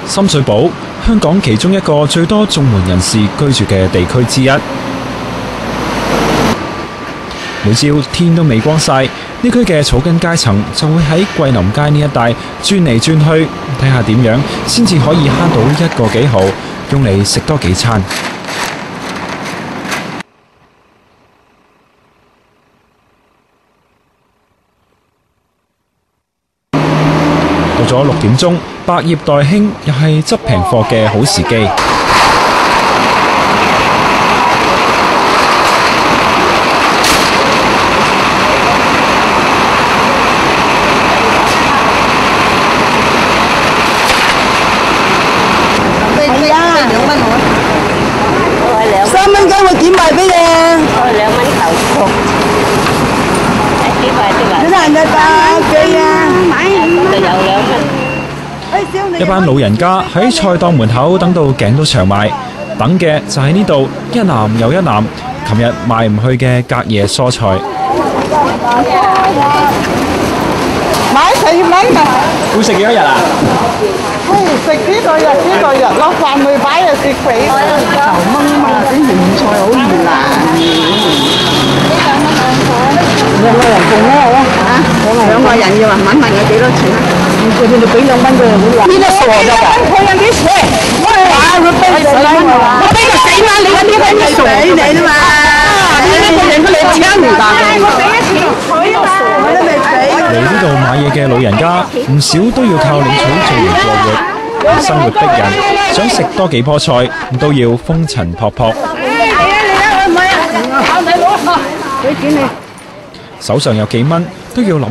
深水埗，香港其中一個最多綜援人士居住嘅地區之一。每朝天都未光晒，呢區嘅草根階層就會喺桂林街呢一帶轉嚟轉去，睇下點樣先至可以慳到一個幾毫，用嚟食多幾餐。到咗6點鐘，百業待興，又係執平貨嘅好時機。係啊，2蚊我。3蚊雞我點賣俾你啊？2蚊頭殼。幾多人嘅打機啊？就有2蚊。一班老人家喺菜檔門口等到頸都長埋，等嘅就喺呢度一籃又一籃，琴日賣唔去嘅隔夜蔬菜。買4蚊啊！會食幾多日啊？食幾個日攞飯去擺就食肥。9蚊啊嘛，啲鹽菜好熱辣。2個人共咩好啊？2個人要問佢幾多錢啊？佢哋俾2蚊佢就好難。呢啲傻咗㗎！佢有幾錢？佢俾4蚊我俾佢4蚊，你揾啲俾佢俾你嘛？呢個人佢2千唔大嘅。我俾1錢佢啊嘛，我都未俾。嚟呢度買嘢嘅老人家唔少都要靠領取綜援過活，生活逼人，想食多幾棵菜都要風塵僕僕。手上有幾蚊都要諗。